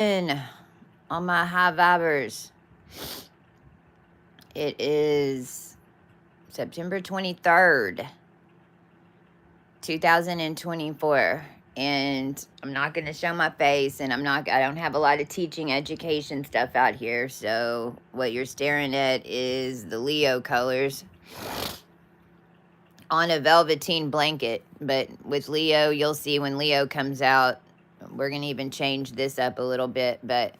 And all my high vibers, it is September 23rd, 2024. And I'm not going to show my face, and I don't have a lot of teaching education stuff out here. So what you're staring at is the Leo colors on a velveteen blanket. But with Leo, you'll see when Leo comes out, we're going to even change this up a little bit. But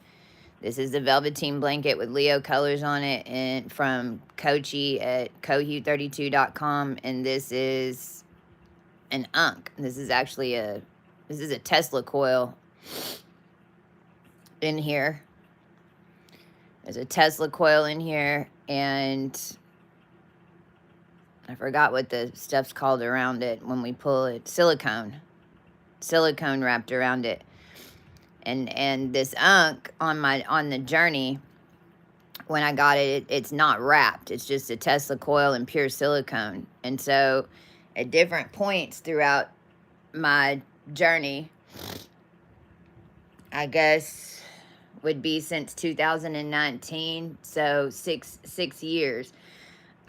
this is the velveteen blanket with Leo colors on it, and from Kochi at Kohu32.com. And this is an unk. This is actually a Tesla coil in here. There's a Tesla coil in here, and I forgot what the stuff's called around it when we pull it. Silicone wrapped around it. And this unk on the journey, when I got it, it's not wrapped. It's just a Tesla coil and pure silicone. And so at different points throughout my journey, I guess would be since 2019, so six years,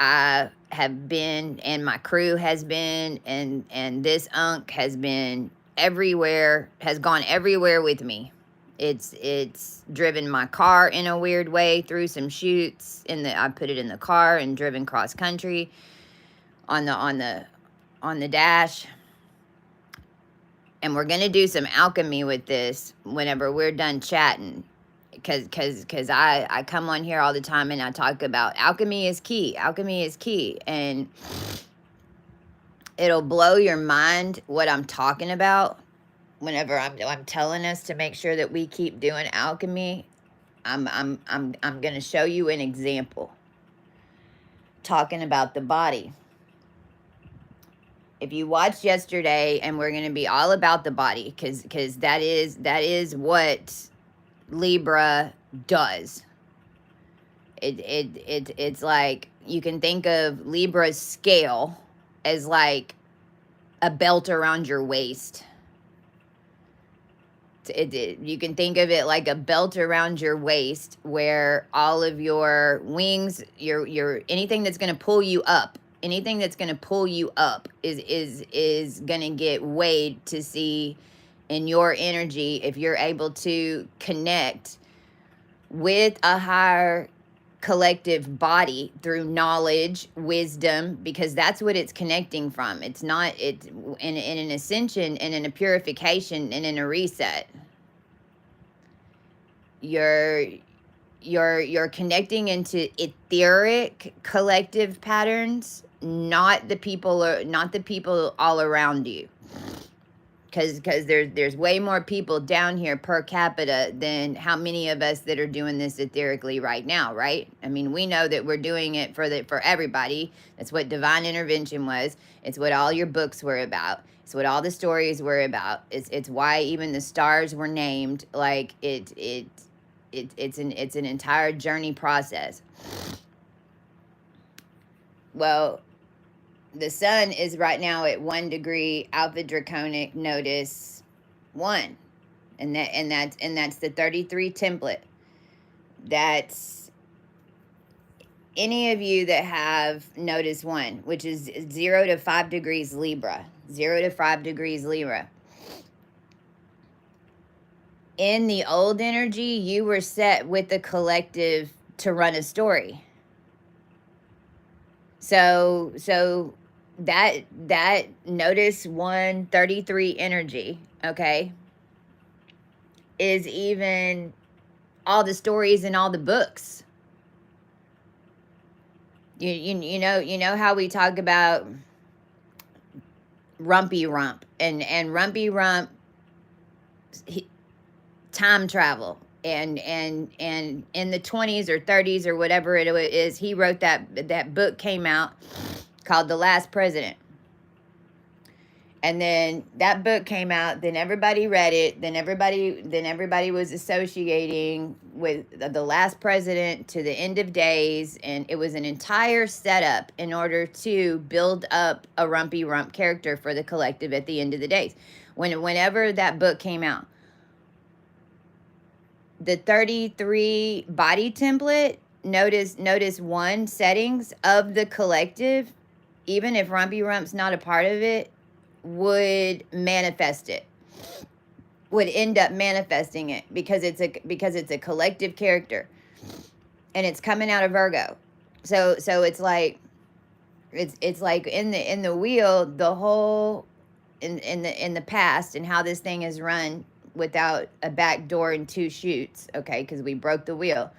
I have been, and my crew has been, and this unk has been everywhere, has gone everywhere with me. It's driven my car in a weird way through some chutes. I put it in the car and driven cross country on the dash. And we're gonna do some alchemy with this whenever we're done chatting, because I come on here all the time and I talk about alchemy is key. Alchemy is key, and it'll blow your mind what I'm talking about. Whenever I'm telling us to make sure that we keep doing alchemy, I'm gonna show you an example talking about the body. If you watched yesterday, and we're gonna be all about the body, because that is what Libra does. It's like, you can think of Libra's scale as like a belt around your waist. You can think of it like a belt around your waist, where all of your wings, your anything that's going to pull you up, is going to get weighed to see in your energy if you're able to connect with a higher collective body through knowledge, wisdom, because that's what it's connecting from. It's not, it's in an ascension and in a purification and in a reset. You're connecting into etheric collective patterns, not the people all around you. Because there's way more people down here per capita than how many of us that are doing this etherically right now, right? I mean, we know that we're doing it for everybody. That's what divine intervention was. It's what all your books were about. It's what all the stories were about. It's why even the stars were named. Like it's an entire journey process. Well, the sun is right now at 1 degree Alpha Draconic Nodus 1, and that's the 33 template. That's any of you that have Nodus 1, which is 0 to 5 degrees Libra. 0 to 5 degrees Libra. In the old energy, you were set with the collective to run a story. So that Nodus 133 energy, okay, is even all the stories in all the books. You know how we talk about Rumpy Rump and Rumpy Rump, time travel, and in the 20s or 30s or whatever it is, he wrote that book, came out, called The Last President. And then that book came out, then everybody read it, then everybody was associating with the last president to the end of days, and it was an entire setup in order to build up a Rumpy Rump character for the collective at the end of the days. Whenever that book came out, the 33 body template, notice one settings of the collective, even if Rumpy Rump's not a part of it, would manifest it. Would end up manifesting it because it's a collective character, and it's coming out of Virgo. So it's like it's like in the wheel, the whole in the past, and how this thing is run without a back door and two chutes, okay, because we broke the wheel.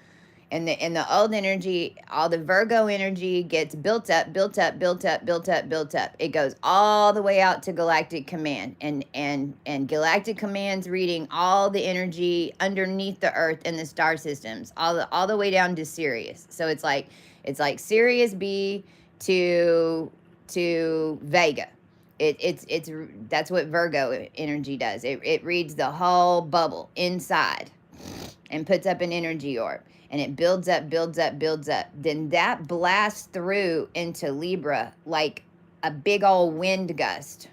In the old energy, all the Virgo energy gets built up, built up, built up, built up, built up. It goes all the way out to Galactic Command, and Galactic Command's reading all the energy underneath the Earth and the star systems, all the way down to Sirius. So it's like Sirius B to Vega. It's that's what Virgo energy does. It reads the whole bubble inside and puts up an energy orb, and it builds up, builds up, builds up. Then that blasts through into Libra like a big old wind gust,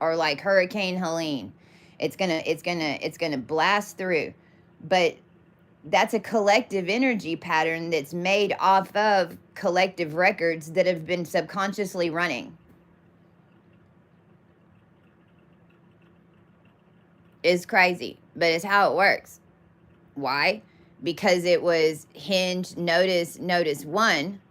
or like Hurricane Helene. It's gonna blast through. But that's a collective energy pattern that's made off of collective records that have been subconsciously running. It's crazy, but it's how it works. Why? Because it was hinged. Notice 1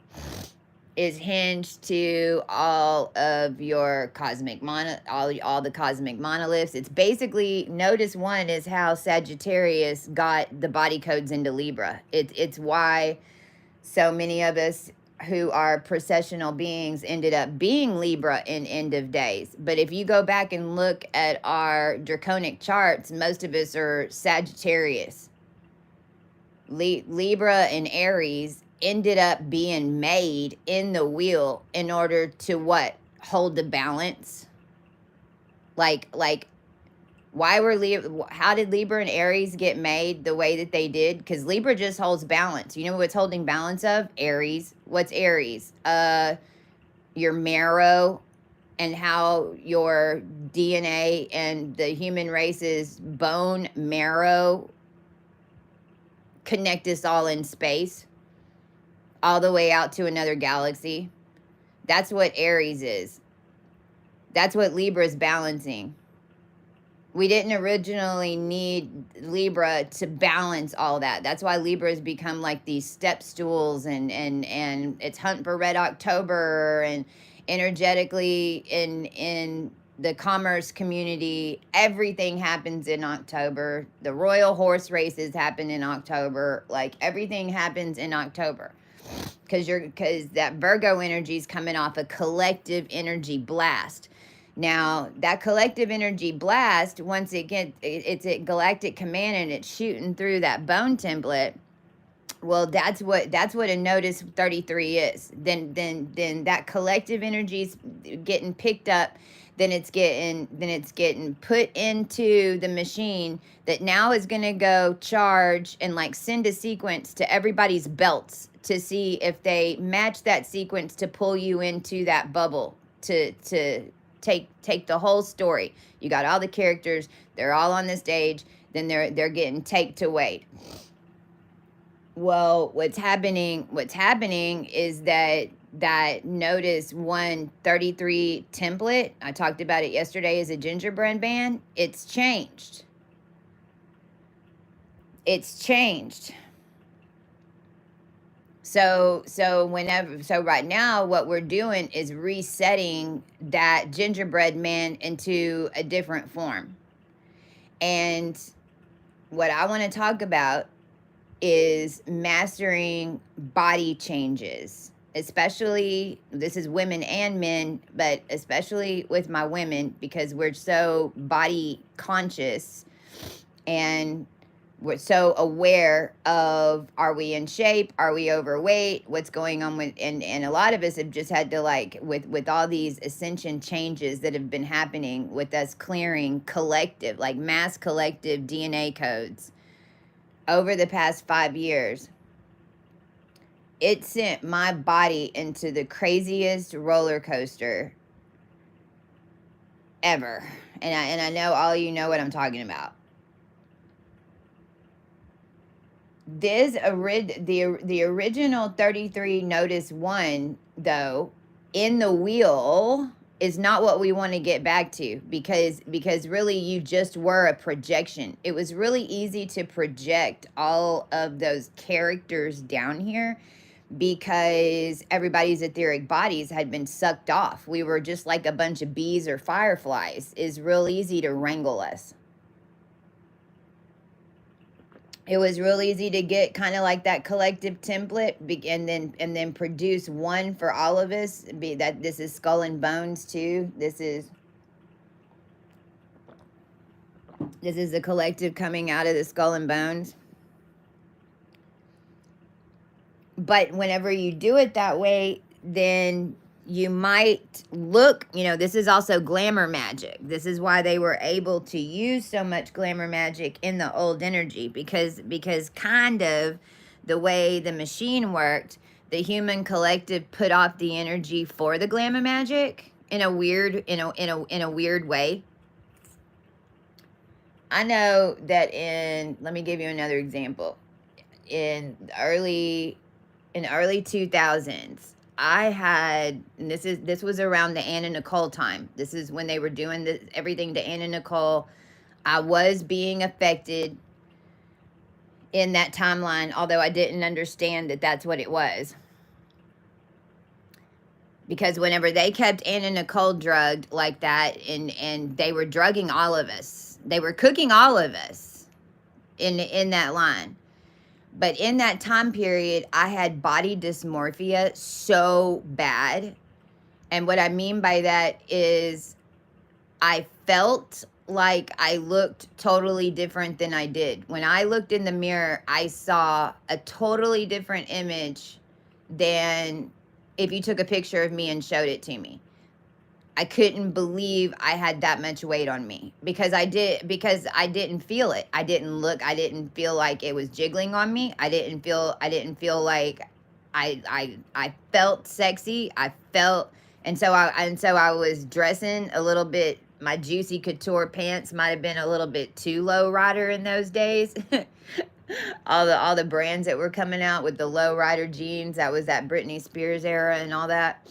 is hinged to all of your cosmic all the cosmic monoliths. It's basically, Notice 1 is how Sagittarius got the body codes into Libra. It's why so many of us who are processional beings ended up being Libra in end of days. But if you go back and look at our draconic charts, most of us are Sagittarius. Libra and Aries ended up being made in the wheel in order to what? Hold the balance. Like why were how did Libra and Aries get made the way that they did? Because Libra just holds balance. You know what's holding balance of? Aries. What's Aries? Your marrow, and how your DNA and the human race's bone marrow connect us all in space, all the way out to another galaxy. That's what Aries is. That's what Libra is balancing. We didn't originally need Libra to balance all that. That's why Libra has become like these step stools, and it's Hunt for Red October, and energetically in the commerce community, everything happens in October. The royal horse races happen in October. Like, everything happens in October. Because that Virgo energy is coming off a collective energy blast. Now, that collective energy blast, once it's at Galactic Command and it's shooting through that bone template. Well, that's what a Nodus 33 is. Then that collective energy's getting picked up. Then it's getting put into the machine that now is going to go charge and like send a sequence to everybody's belts to see if they match that sequence to pull you into that bubble to take the whole story. You got all the characters, they're all on the stage, then they're getting taped to wait. Well, what's happening is that Notice 133 template, I talked about it yesterday as a gingerbread man, it's changed. So right now what we're doing is resetting that gingerbread man into a different form. And what I want to talk about is mastering body changes, especially, this is women and men, but especially with my women, because we're so body conscious and we're so aware of, are we in shape? Are we overweight? What's going on with, and a lot of us have just had to, like, with all these ascension changes that have been happening with us clearing collective, like mass collective DNA codes over the past 5 years. It sent my body into the craziest roller coaster ever. And I know all you know what I'm talking about. The original 33 Nodus 1, though, in the wheel is not what we want to get back to, because really you just were a projection. It was really easy to project all of those characters down here because everybody's etheric bodies had been sucked off. We were just like a bunch of bees or fireflies. It's real easy to wrangle us. It was real easy to get kind of like that collective template, and then produce one for all of us. Be that this is skull and bones too. This is the collective coming out of the skull and bones. But whenever you do it that way, then you might look, this is also glamour magic. This is why they were able to use so much glamour magic in the old energy, because kind of the way the machine worked, the human collective put off the energy for the glamour magic in a weird way. I know that let me give you another example. In early 2000s, I had, and this was around the Anna Nicole time. This is when they were doing everything to Anna Nicole. I was being affected in that timeline, although I didn't understand that that's what it was. Because whenever they kept Anna Nicole drugged like that, and they were drugging all of us, they were cooking all of us in that line. But in that time period, I had body dysmorphia so bad. And what I mean by that is I felt like I looked totally different than I did. When I looked in the mirror, I saw a totally different image than if you took a picture of me and showed it to me. I couldn't believe I had that much weight on me because I didn't feel it. I didn't feel like it was jiggling on me. I didn't feel like I felt sexy. And so I was dressing a little bit. My Juicy Couture pants might have been a little bit too low rider in those days. all the brands that were coming out with the low rider jeans, that was that Britney Spears era and all that.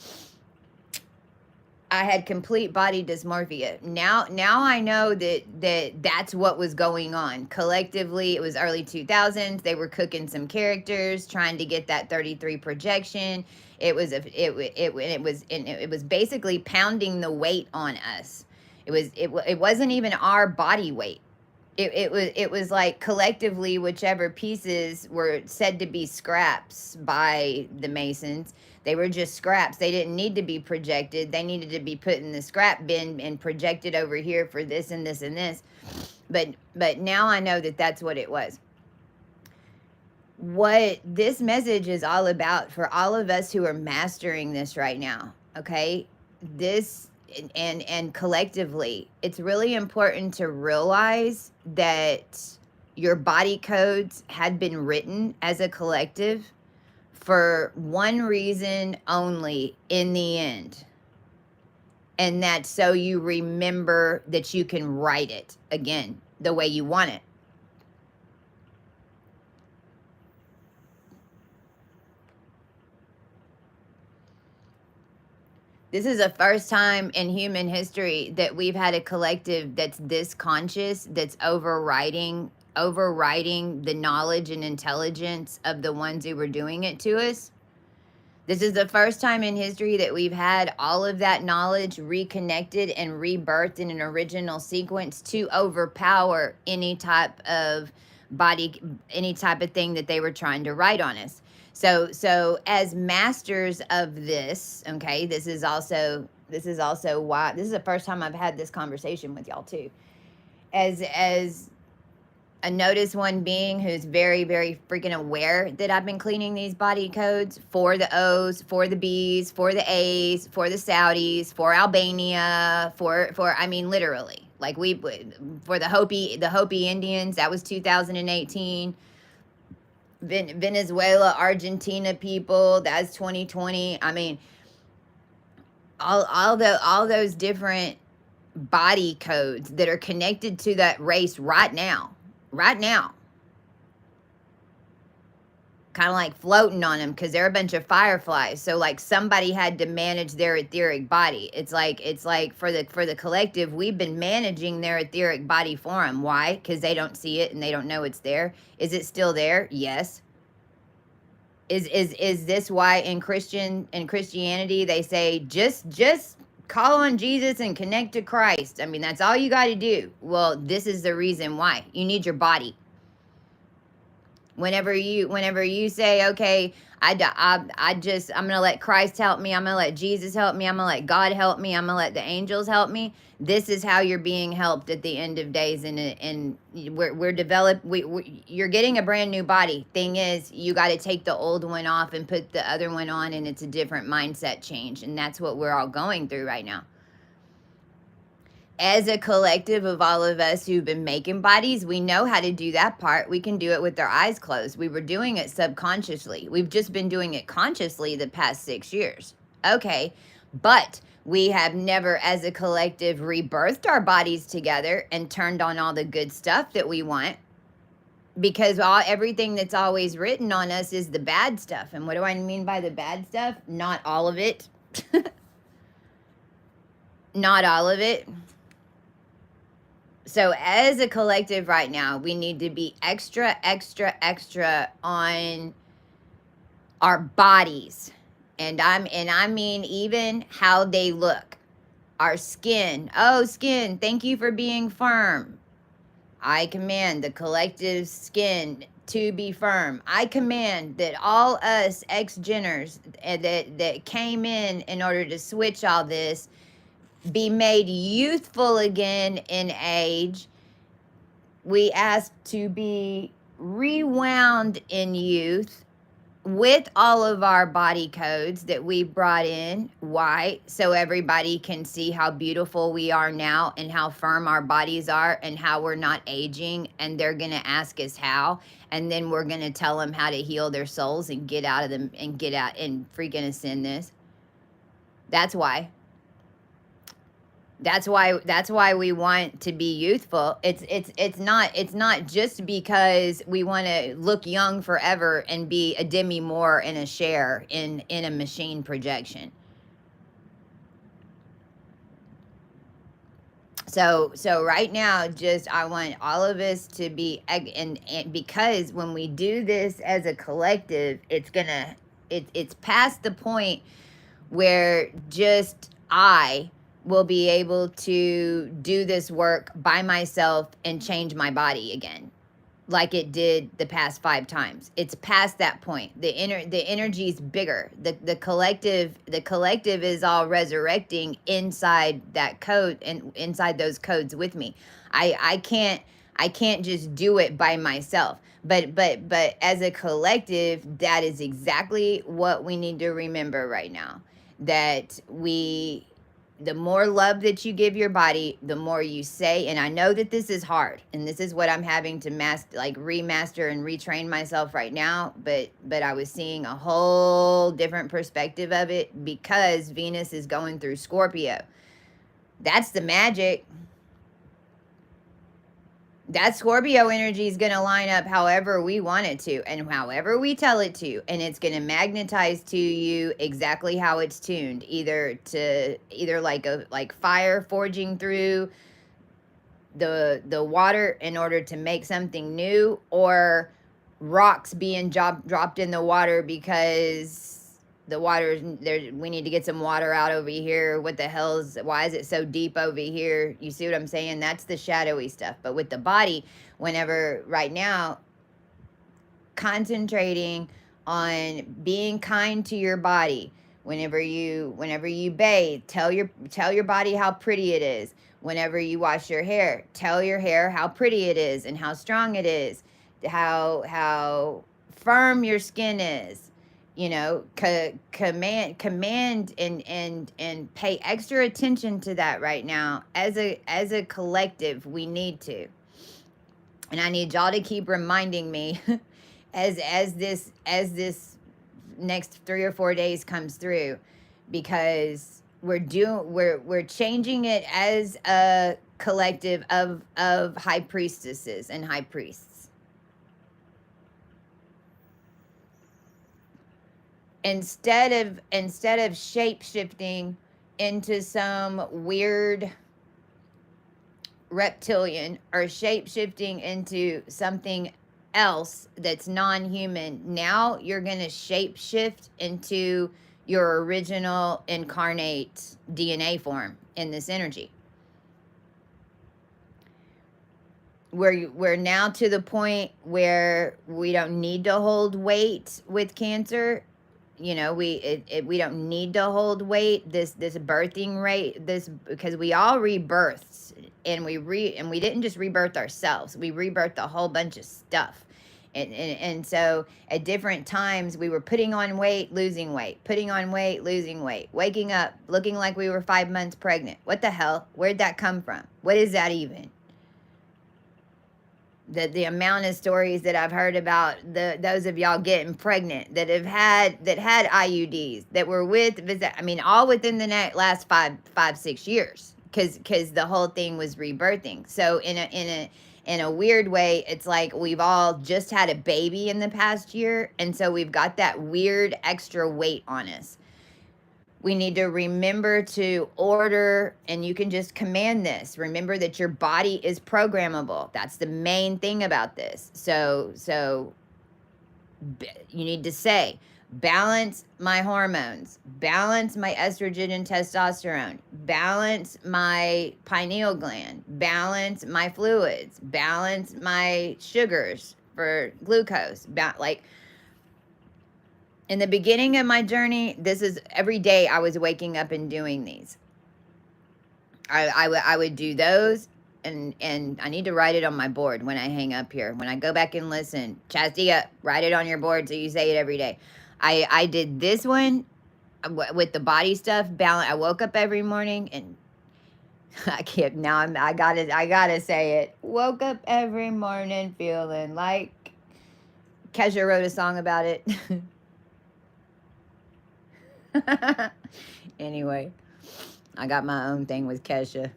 I had complete body dysmorphia. Now I know that's what was going on. Collectively, it was early 2000s. They were cooking some characters, trying to get that 33 projection. It was basically pounding the weight on us. It wasn't even our body weight. It was like collectively, whichever pieces were said to be scraps by the Masons, they were just scraps. They didn't need to be projected. They needed to be put in the scrap bin and projected over here for this and this and this. But now I know that that's what it was. What this message is all about for all of us who are mastering this right now, okay? This and collectively, it's really important to realize that your body codes had been written as a collective for one reason only in the end. And that's so you remember that you can write it again the way you want it. This is the first time in human history that we've had a collective that's this conscious, that's overriding the knowledge and intelligence of the ones who were doing it to us. This is the first time in history that we've had all of that knowledge reconnected and rebirthed in an original sequence to overpower any type of thing that they were trying to write on us. So as masters of this, okay, this is also why this is the first time I've had this conversation with y'all too. As a Nodus one being who's very, very freaking aware that I've been cleaning these body codes for the O's, for the B's, for the A's, for the Saudis, for Albania, for I mean literally, like for the Hopi Indians, that was 2018. Venezuela, Argentina people, that's 2020. I mean, all those different body codes that are connected to that race right now. kind of like floating on them because they're a bunch of fireflies. So like somebody had to manage their etheric body. It's like for the collective, we've been managing their etheric body for them. Why? Because they don't see it and they don't know it's there. Is it still there? Yes. Is this why in Christianity they say just call on Jesus and connect to Christ? I mean, that's all you got to do. Well, this is the reason why. You need your body. Whenever you say, okay, I'm gonna let Christ help me, I'm gonna let Jesus help me, I'm gonna let God help me, I'm gonna let the angels help me. This is how you're being helped at the end of days, and you're getting a brand new body. Thing is, you got to take the old one off and put the other one on, and it's a different mindset change, and that's what we're all going through right now. As a collective of all of us who've been making bodies, we know how to do that part. We can do it with our eyes closed. We were doing it subconsciously. We've just been doing it consciously the past 6 years. Okay, but we have never, as a collective, rebirthed our bodies together and turned on all the good stuff that we want, because everything that's always written on us is the bad stuff. And what do I mean by the bad stuff? Not all of it. Not all of it. So as a collective right now, we need to be extra on our bodies. And I mean even how they look. Our skin. Oh, skin, thank you for being firm. I command the collective skin to be firm. I command that all us ex-Jenners that came in order to switch all this be made youthful again in age. We ask to be rewound in youth with all of our body codes that we brought in. Why? So everybody can see how beautiful we are now and how firm our bodies are and how we're not aging. And they're going to ask us how. And then we're going to tell them how to heal their souls and get out of them and get out and freaking ascend this. That's why. That's why we want to be youthful. It's not just because we want to look young forever and be a Demi Moore and a Cher in a machine projection. So right now, just I want all of us to be, and because when we do this as a collective, it's past the point where just I will be able to do this work by myself and change my body again, like it did the past 5 times. It's past that point. The energy is bigger. The collective is all resurrecting inside that code and inside those codes with me. I can't just do it by myself. But as a collective, that is exactly what we need to remember right now. That the more love that you give your body, the more you say, and I know that this is hard, and this is what I'm having to remaster and retrain myself right now, but I was seeing a whole different perspective of it because Venus is going through Scorpio. That's the magic. That Scorpio energy is going to line up however we want it to and however we tell it to, and it's going to magnetize to you exactly how it's tuned, either like fire forging through the water in order to make something new, or rocks being dropped in the water because the water there, we need to get some water out over here. What the why is it so deep over here? You see what I'm saying? That's the shadowy stuff. But with the body, whenever right now, concentrating on being kind to your body. Whenever you bathe, tell your body how pretty it is. Whenever you wash your hair, tell your hair how pretty it is and how strong it is, how firm your skin is. You know, command and pay extra attention to that right now. As a collective, we need to. And I need y'all to keep reminding me as this next 3 or 4 days comes through, because we're changing it as a collective of high priestesses and high priests. instead of shape shifting into some weird reptilian, or shape shifting into something else that's non-human, now you're going to shape shift into your original incarnate DNA form in this energy. We're now to the point where we don't need to hold weight with cancer. You know, we don't need to hold weight, this birthing rate, this, because we all rebirths, and we didn't just rebirth ourselves, we rebirthed a whole bunch of stuff. And so at different times we were putting on weight, losing weight, putting on weight, losing weight, waking up looking like we were 5 months pregnant. What the hell? Where'd that come from? What is that even? The amount of stories that I've heard about those of y'all getting pregnant that had IUDs, that were with, I mean, all within the last 5-6 years, because the whole thing was rebirthing. So in a weird way, it's like we've all just had a baby in the past year, and so we've got that weird extra weight on us. We need to remember to order, and you can just command this. Remember that your body is programmable. That's the main thing about this. So you need to say, balance my hormones, balance my estrogen and testosterone, balance my pineal gland, balance my fluids, balance my sugars for glucose, like, in the beginning of my journey, this is every day I was waking up and doing these. I would do those, and I need to write it on my board when I hang up here. When I go back and listen, Chastia, write it on your board so you say it every day. I did this one with the body stuff. Balance. I woke up every morning, and I can't now. I gotta say it. Woke up every morning feeling like. Kesha wrote a song about it. Anyway, I got my own thing with Kesha.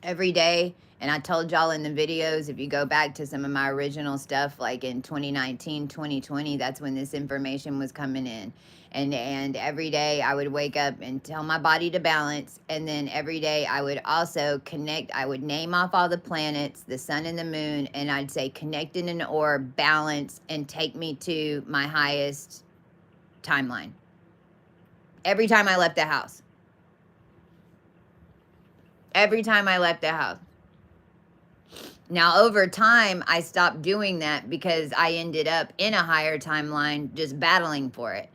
Every day, and I told y'all in the videos, if you go back to some of my original stuff, like in 2019, 2020, that's when this information was coming in. And every day I would wake up and tell my body to balance. And then every day I would also connect. I would name off all the planets, the sun and the moon, and I'd say connect in an orb, balance, and take me to my highest timeline. Every time I left the house. Every time I left the house. Now, over time, I stopped doing that because I ended up in a higher timeline just battling for it.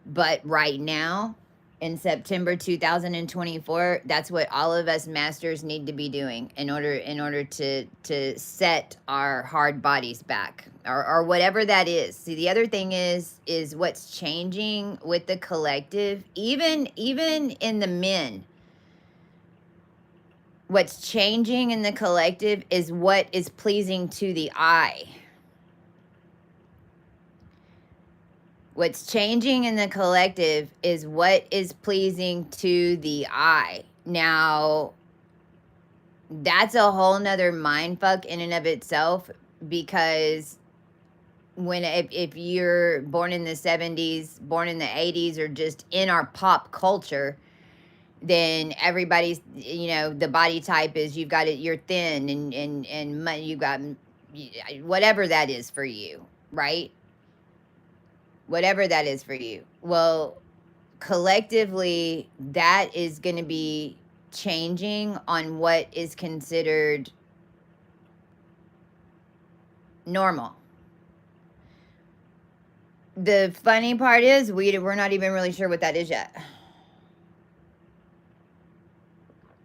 But right now, in September 2024, that's what all of us masters need to be doing in order to set our hard bodies back, or whatever that is. See, the other thing is what's changing with the collective, even in the men. What's changing in the collective is what is pleasing to the eye. What's changing in the collective is what is pleasing to the eye. Now, that's a whole nother mind fuck in and of itself, because if you're born in the 70s, born in the 80s, or just in our pop culture, then everybody's, the body type is, you've got it, you're thin, and you've got whatever that is for you, right? Whatever that is for you. Well, collectively, that is going to be changing on what is considered normal. The funny part is we're not even really sure what that is yet.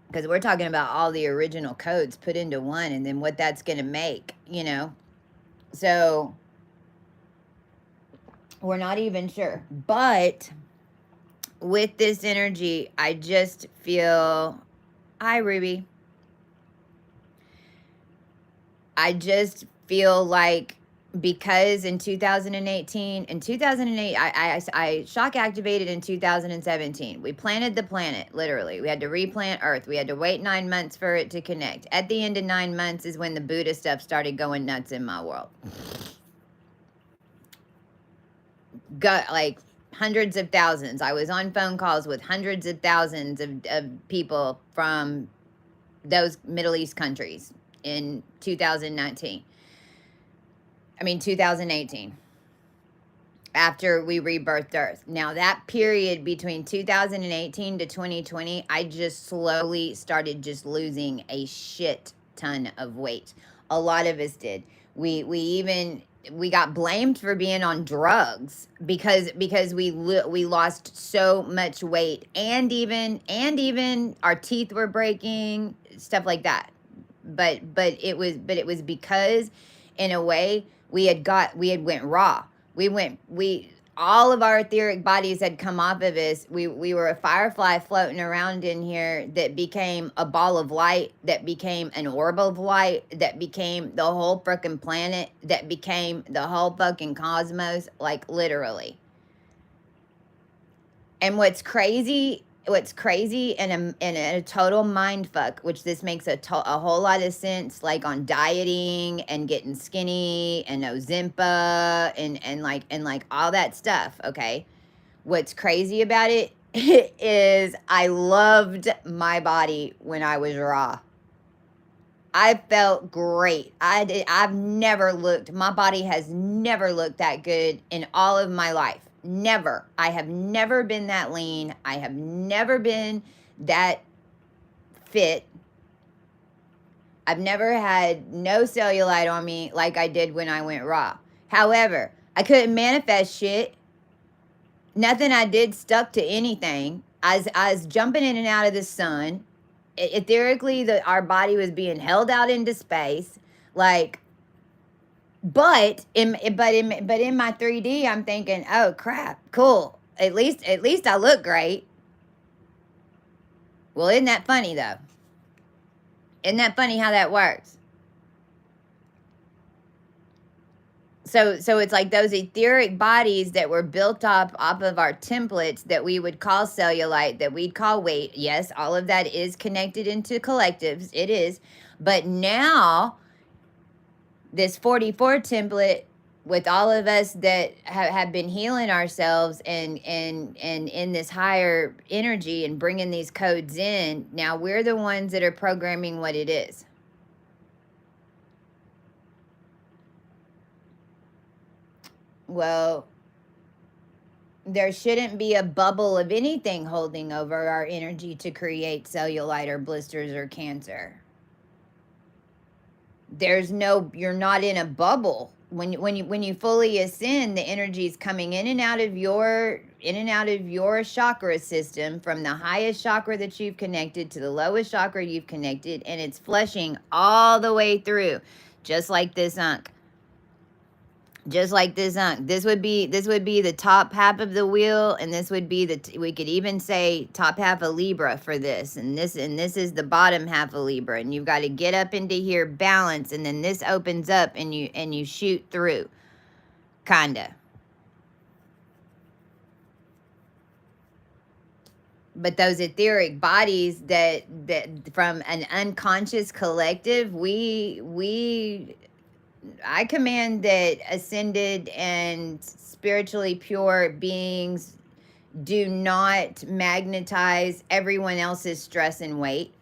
Because we're talking about all the original codes put into one, and then what that's going to make, So we're not even sure. But with this energy, I just feel, hi, Ruby. I just feel like because in 2018, I shock activated in 2017. We planted the planet, literally. We had to replant Earth. We had to wait 9 months for it to connect. At the end of 9 months is when the Buddha stuff started going nuts in my world. Got like hundreds of thousands. I was on phone calls with hundreds of thousands of people from those Middle East countries in 2018, after we rebirthed Earth. Now, that period between 2018 to 2020, I just slowly started just losing a shit ton of weight. A lot of us did. We got blamed for being on drugs because we lost so much weight, and even our teeth were breaking, stuff like that. But it was because, in a way, we had went raw. All of our etheric bodies had come off of us. We were a firefly floating around in here that became a ball of light, that became an orb of light, that became the whole freaking planet, that became the whole fucking cosmos, like literally. And what's crazy and a total mind fuck, which this makes a whole lot of sense, like on dieting and getting skinny and Ozempa and like all that stuff. Okay, what's crazy about it is I loved my body when I was raw. I felt great. I've never looked. My body has never looked that good in all of my life. Never. I have never been that lean. I have never been that fit. I've never had no cellulite on me like I did when I went raw. However, I couldn't manifest shit. Nothing I did stuck to anything. I was jumping in and out of the sun. Etherically, our body was being held out into space. Like, but in my 3D, I'm thinking, oh crap, cool. At least I look great. Well, isn't that funny though? Isn't that funny how that works? So it's like those etheric bodies that were built up off of our templates that we would call cellulite, that we'd call weight. Yes, all of that is connected into collectives. It is. But now, this 44 template, with all of us that have been healing ourselves and in this higher energy and bringing these codes in, now we're the ones that are programming what it is. Well, there shouldn't be a bubble of anything holding over our energy to create cellulite or blisters or cancer. You're not in a bubble. When you fully ascend, the energy is coming in and out of your chakra system, from the highest chakra that you've connected to the lowest chakra you've connected, and it's flushing all the way through, just like this unk. Just like this unk. This would be the top half of the wheel, and this would be we could even say top half of Libra for this, and this is the bottom half of Libra, and you've got to get up into here, balance, and then this opens up and you shoot through, kinda. But those etheric bodies that from an unconscious collective, I command that ascended and spiritually pure beings do not magnetize everyone else's stress and weight.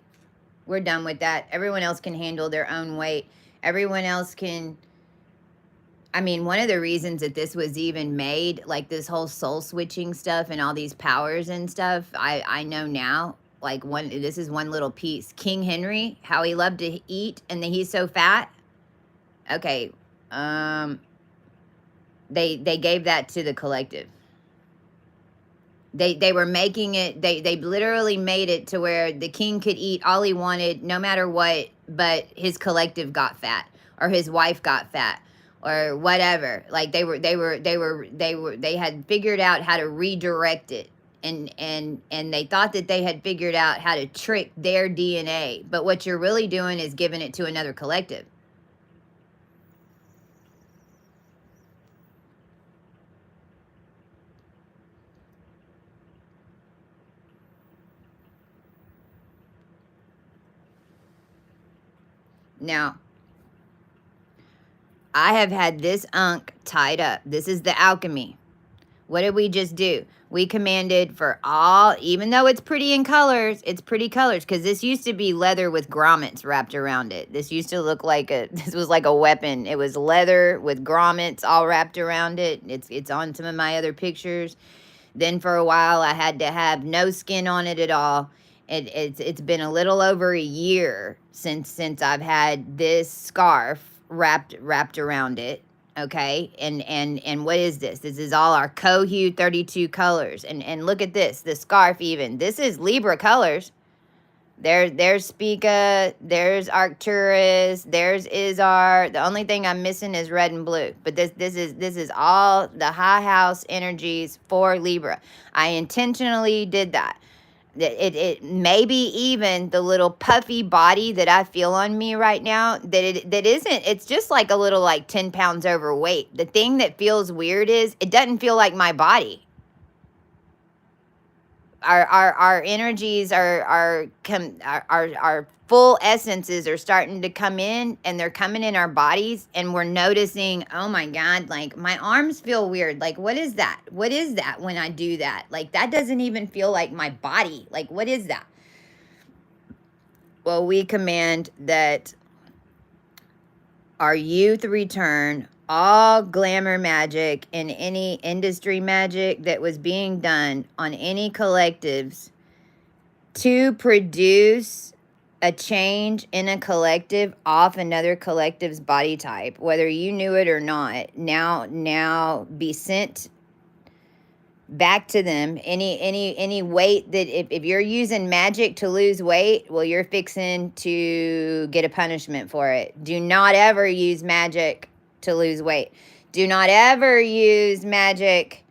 We're done with that. Everyone else can handle their own weight. Everyone else can. One of the reasons that this was even made, like this whole soul switching stuff and all these powers and stuff, I know now. Like this is one little piece. King Henry, how he loved to eat, and he's so fat. Okay, they gave that to the collective. They were making it, they literally made it to where the king could eat all he wanted, no matter what, but his collective got fat, or his wife got fat, or whatever. Like they had figured out how to redirect it. And they thought that they had figured out how to trick their DNA. But what you're really doing is giving it to another collective. Now, I have had this unk tied up. This is the alchemy. What did we just do? We commanded for all, even though it's pretty in colors, it's pretty colors, because this used to be leather with grommets wrapped around it. This used to look like this was like a weapon. It was leather with grommets all wrapped around it. It's on some of my other pictures. Then for a while, I had to have no skin on it at all. It's been a little over a year since I've had this scarf wrapped around it. Okay, and what is this? This is all our Cohue 32 colors. And look at this, the scarf even. This is Libra colors. There's Spica, there's Arcturus, there's Izar. The only thing I'm missing is red and blue. But this is all the high house energies for Libra. I intentionally did that. It maybe even the little puffy body that I feel on me right now, that isn't, it's just like a little like 10 pounds overweight. The thing that feels weird is it doesn't feel like my body. Our energies our full essences are starting to come in, and they're coming in our bodies, and we're noticing, oh my God, like my arms feel weird. Like, what is that? What is that when I do that? Like, that doesn't even feel like my body. Like, what is that? Well, we command that our youth return, all glamour magic and any industry magic that was being done on any collectives to produce a change in a collective off another collective's body type, whether you knew it or not, now be sent back to them. Any weight that if you're using magic to lose weight, well, you're fixing to get a punishment for it. Do not ever use magic to lose weight. Do not ever use magic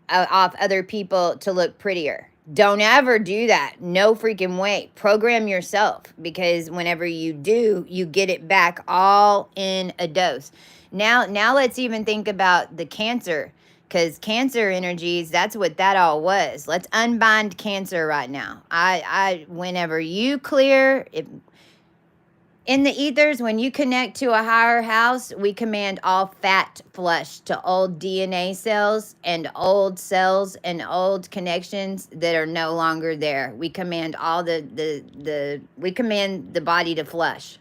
off other people to look prettier. Don't ever do that. No freaking way. Program yourself, because whenever you do, you get it back all in a dose. Now let's even think about the Cancer, because Cancer energies, that's what that all was. Let's unbind Cancer right now. Whenever you clear, in the ethers, when you connect to a higher house, we command all fat flush to old DNA cells and old connections that are no longer there. We command all we command the body to flush.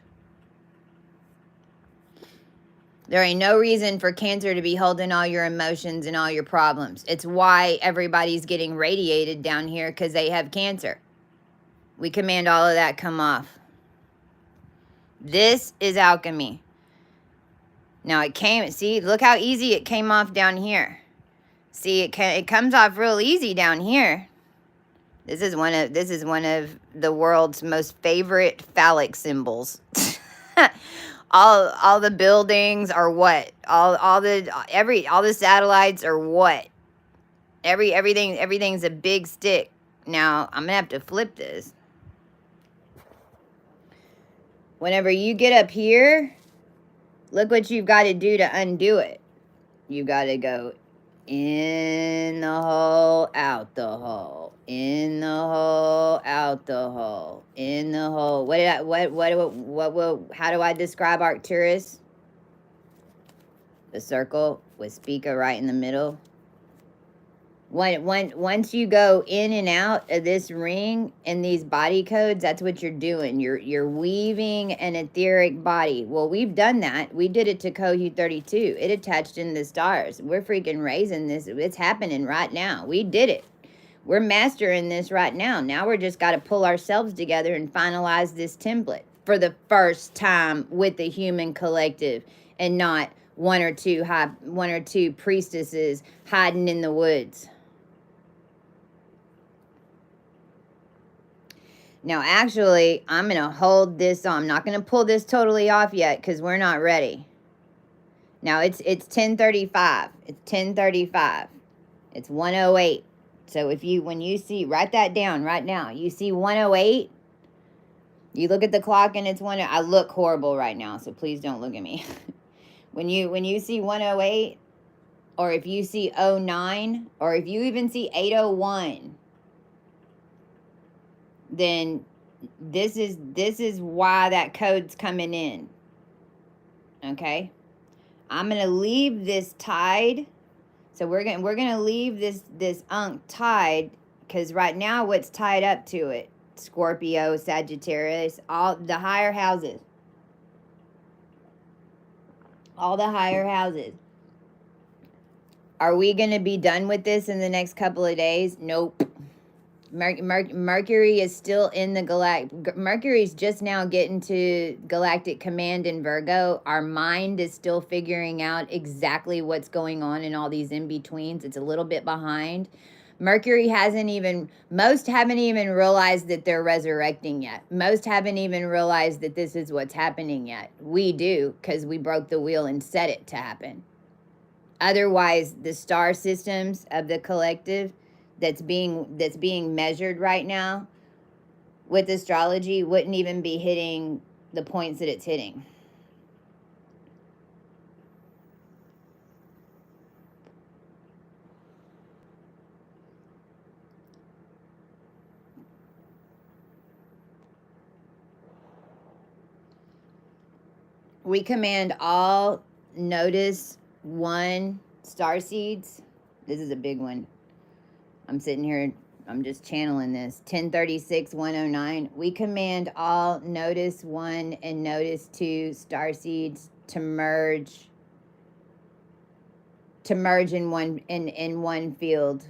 There ain't no reason for Cancer to be holding all your emotions and all your problems. It's why everybody's getting radiated down here, because they have Cancer. We command all of that come off. This is alchemy. Now it came, see, look how easy it came off down here. See, it comes off real easy down here. This is one of the world's most favorite phallic symbols. all the buildings are what? All the satellites are what? Everything's a big stick. Now I'm gonna have to flip this. Whenever you get up here, look what you've got to do to undo it. You got to go in the hole, out the hole, in the hole, out the hole, in the hole. How do I describe Arcturus? The circle with Spica right in the middle. Once you go in and out of this ring and these body codes, that's what you're doing. You're weaving an etheric body. Well, we've done that. We did it to Cohue 32. It attached in the stars. We're freaking raising this. It's happening right now. We did it. We're mastering this right now. Now we're just got to pull ourselves together and finalize this template for the first time with the human collective, and not one or two priestesses hiding in the woods. Now, actually, I'm going to hold this on. I'm not going to pull this totally off yet, because we're not ready. Now, it's 10:35. It's 10:35. It's 1:08. So when you see, write that down right now. You see 1:08. You look at the clock and it's 1. I look horrible right now, so please don't look at me. When you see 1:08, or if you see 09, or if you even see 8:01, then This is why that code's coming in. Okay? I'm going to leave this tied. So we're going to leave this unk tied, cuz right now what's tied up to it? Scorpio, Sagittarius, all the higher houses. All the higher houses. Are we going to be done with this in the next couple of days? Nope. Mercury is still in the Mercury's just now getting to galactic command in Virgo. Our mind is still figuring out exactly what's going on in all these in-betweens. It's a little bit behind. Mercury most haven't even realized that they're resurrecting yet. Most haven't even realized that this is what's happening yet. We do, because we broke the wheel and set it to happen. Otherwise, the star systems of the collective that's being measured right now with astrology wouldn't even be hitting the points that it's hitting. We command all Nodus 1 star seeds. This is a big one. I'm sitting here, I'm just channeling this. 1036, 109. We command all Nodus 1 and Nodus 2 star seeds to merge in one field.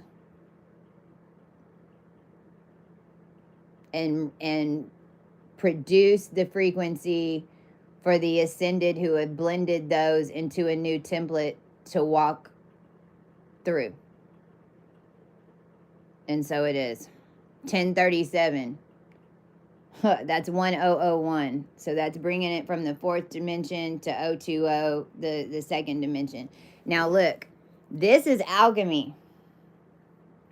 And produce the frequency for the ascended who have blended those into a new template to walk through. And so it is. 1037. That's 1001. So that's bringing it from the 4th dimension to 020, the 2nd dimension. Now look, this is alchemy.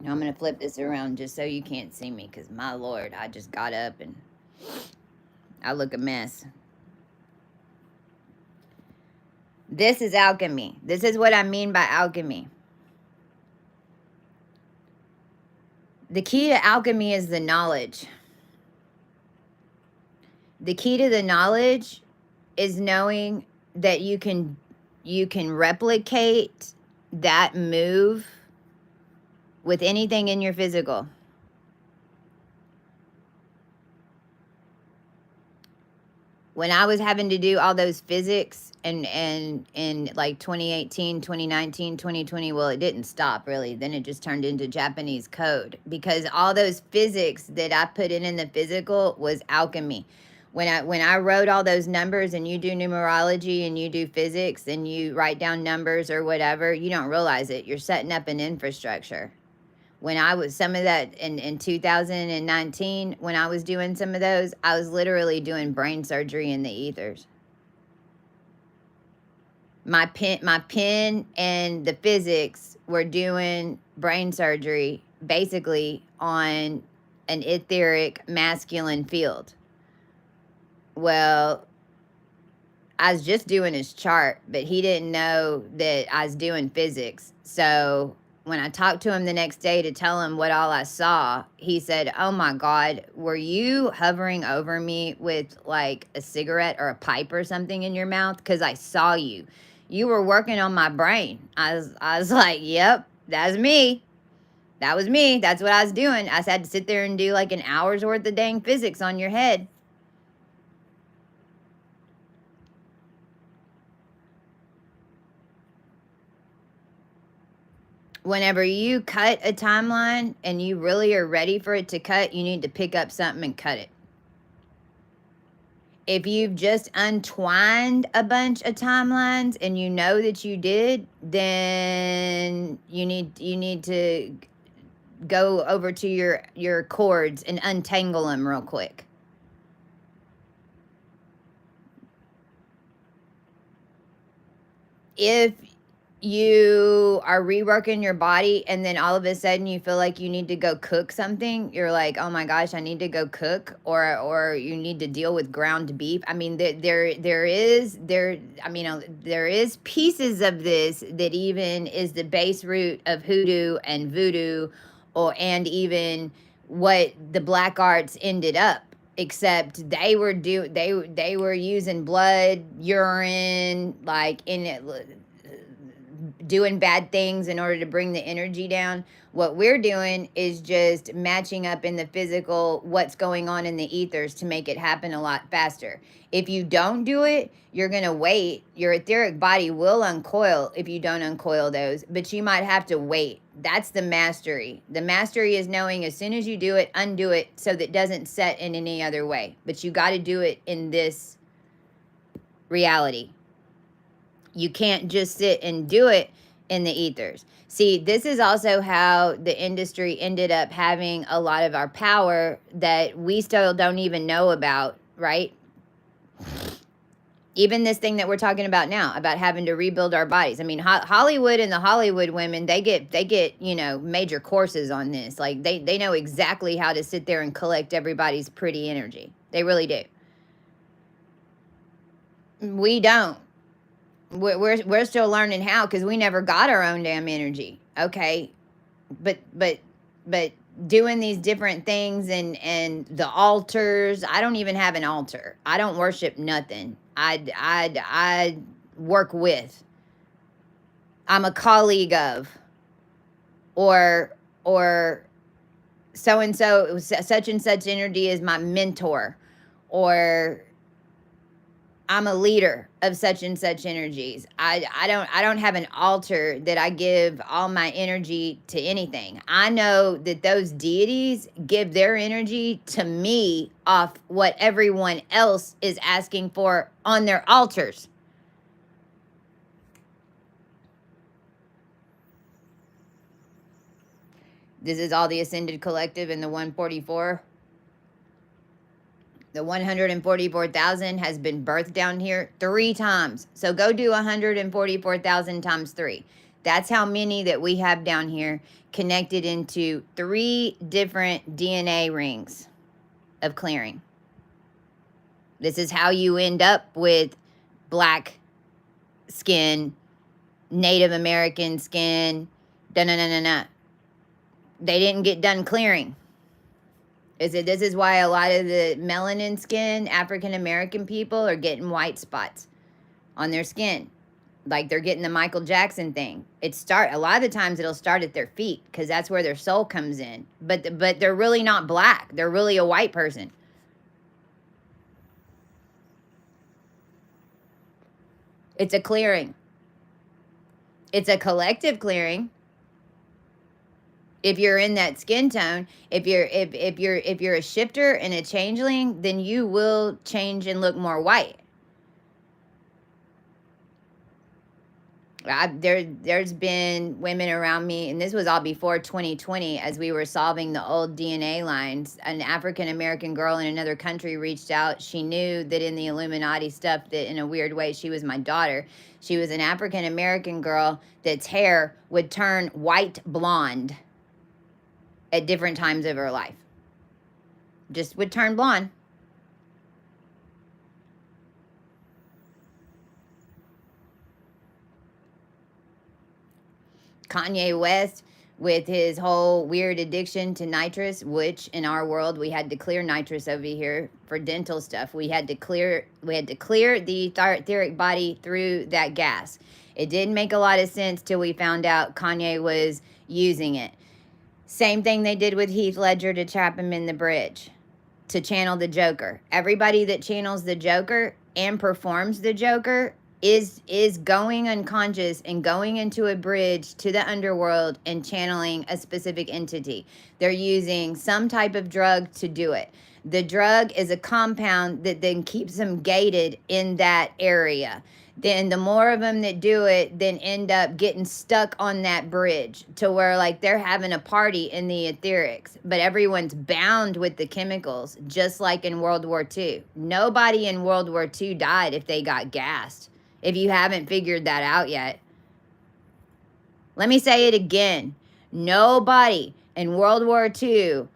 Now I'm going to flip this around just so you can't see me, because my Lord, I just got up and I look a mess. This is alchemy. This is what I mean by alchemy. The key to alchemy is the knowledge. The key to the knowledge is knowing that you can replicate that move with anything in your physical. When I was having to do all those physics and in like 2018, 2019, 2020, well, it didn't stop really. Then it just turned into Japanese code, because all those physics that I put in the physical was alchemy. When I wrote all those numbers, and you do numerology and you do physics and you write down numbers or whatever, you don't realize it. You're setting up an infrastructure. When I was some of that in 2019, when I was doing some of those, I was literally doing brain surgery in the ethers. My pen and the physics were doing brain surgery basically on an etheric masculine field. Well, I was just doing his chart, but he didn't know that I was doing physics. So when I talked to him the next day to tell him what all I saw, he said, "Oh my God, were you hovering over me with like a cigarette or a pipe or something in your mouth? Because I saw you. You were working on my brain." I was like, "Yep, that's me. That was me. That's what I was doing." I had to sit there and do like an hour's worth of dang physics on your head. Whenever you cut a timeline and you really are ready for it to cut, you need to pick up something and cut it. If you've just untwined a bunch of timelines and you know that you did, then you need to go over to your cords and untangle them real quick. If you are reworking your body and then all of a sudden you feel like you need to go cook something, you're like, "Oh my gosh, I need to go cook," or you need to deal with ground beef. I mean, there is pieces of this that even is the base root of hoodoo and voodoo, and even what the black arts ended up except they were using blood, urine, like in it, doing bad things in order to bring the energy down. What we're doing is just matching up in the physical what's going on in the ethers to make it happen a lot faster. If you don't do it, you're going to wait. Your etheric body will uncoil if you don't uncoil those, but you might have to wait. That's the mastery. The mastery is knowing as soon as you do it, undo it so that it doesn't set in any other way. But you got to do it in this reality. You can't just sit and do it in the ethers. See, this is also how the industry ended up having a lot of our power that we still don't even know about, right? Even this thing that we're talking about now, about having to rebuild our bodies. I mean, Hollywood and the Hollywood women, they get, you know, major courses on this. Like they know exactly how to sit there and collect everybody's pretty energy. They really do. We don't. We're still learning how, because we never got our own damn energy. Okay, but doing these different things and the altars. I don't even have an altar. I don't worship nothing. I work with. I'm a colleague of, or so and so, such and such energy is my mentor, or I'm a leader of such and such energies. I don't have an altar that I give all my energy to anything. I know that those deities give their energy to me off what everyone else is asking for on their altars. This is all the Ascended Collective in the 144. The 144,000 has been birthed down here 3 times. So go do 144,000 times 3. That's how many that we have down here, connected into 3 different DNA rings of clearing. This is how you end up with black skin, Native American skin. They didn't get done clearing. This is why a lot of the melanin skin African American people are getting white spots on their skin, like they're getting the Michael Jackson thing. A lot of the times it'll start at their feet, because that's where their soul comes in. But they're really not black. They're really a white person. It's a clearing. It's a collective clearing. If you're in that skin tone, if you're a shifter and a changeling, then you will change and look more white. There's been women around me, and this was all before 2020, as we were solving the old DNA lines. An African American girl in another country reached out. She knew that in the Illuminati stuff, that in a weird way, she was my daughter. She was an African American girl that's hair would turn white blonde at different times of her life. Just would turn blonde. Kanye West, with his whole weird addiction to nitrous, which in our world we had to clear nitrous over here for dental stuff. We had to clear the etheric body through that gas. It didn't make a lot of sense till we found out Kanye was using it. Same thing they did with Heath Ledger to trap him in the bridge, to channel the Joker. Everybody that channels the Joker and performs the Joker is going unconscious and going into a bridge to the underworld and channeling a specific entity. They're using some type of drug to do it. The drug is a compound that then keeps them gated in that area. Then the more of them that do it, then end up getting stuck on that bridge, to where like they're having a party in the etherics, but everyone's bound with the chemicals, just like in World War II. Nobody in World War II died if they got gassed, if you haven't figured that out yet. Let me say it again. Nobody in World War II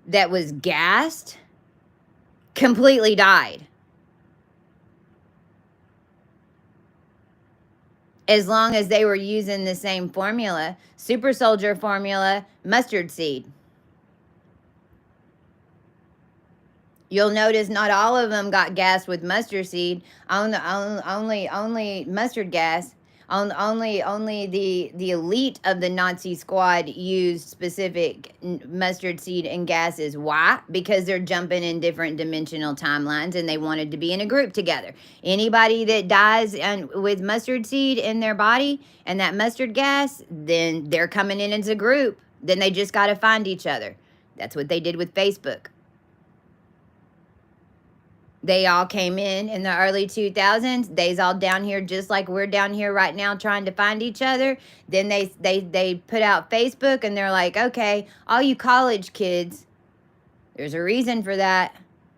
that was gassed completely died. As long as they were using the same formula, super soldier formula, mustard seed. You'll notice not all of them got gas with mustard seed. Only mustard gas. Only the elite of the Nazi squad used specific mustard seed and gases. Why? Because they're jumping in different dimensional timelines and they wanted to be in a group together. Anybody that dies with mustard seed in their body and that mustard gas, then they're coming in as a group. Then they just got to find each other. That's what they did with Facebook. They all came in the early 2000s. They's all down here just like we're down here right now trying to find each other. Then they put out Facebook and they're like, okay, all you college kids, there's a reason for that.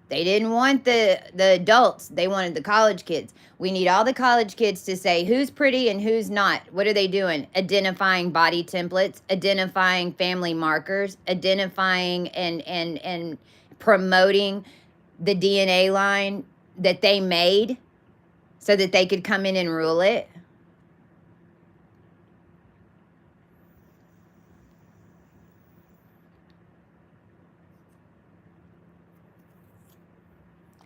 They didn't want the adults. They wanted the college kids. We need all the college kids to say who's pretty and who's not. What are they doing? Identifying body templates, identifying family markers, identifying and promoting the DNA line that they made so that they could come in and rule it.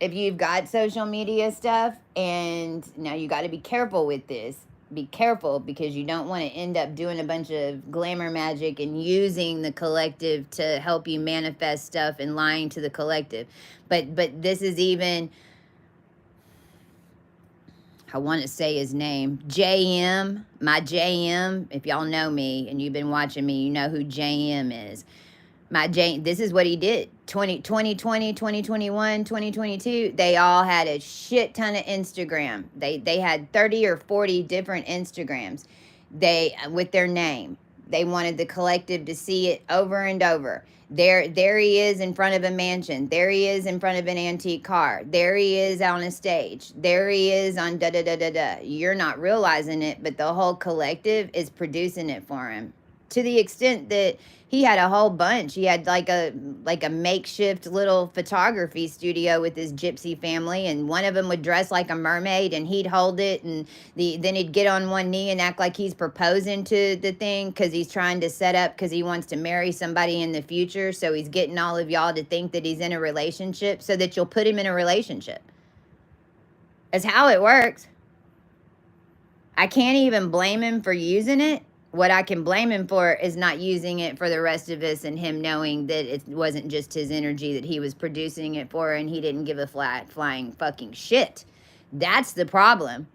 If you've got social media stuff, and now you got to be careful with this. Be careful because you don't want to end up doing a bunch of glamour magic and using the collective to help you manifest stuff and lying to the collective. But this is even, I want to say his name, JM, my JM. If y'all know me and you've been watching me, you know who JM is. This is what he did. 2020, 2021, 2022, they all had a shit ton of Instagram. They had 30 or 40 different Instagrams. With their name. They wanted the collective to see it over and over. There he is in front of a mansion. There he is in front of an antique car. There he is on a stage. There he is on da da da da da. You're not realizing it, but the whole collective is producing it for him. To the extent that he had a whole bunch. He had like a makeshift little photography studio with his gypsy family, and one of them would dress like a mermaid and he'd hold it, and then he'd get on one knee and act like he's proposing to the thing because he's trying to set up because he wants to marry somebody in the future. So he's getting all of y'all to think that he's in a relationship so that you'll put him in a relationship. That's how it works. I can't even blame him for using it. What I can blame him for is not using it for the rest of us and him knowing that it wasn't just his energy that he was producing it for and he didn't give a flying fucking shit. That's the problem.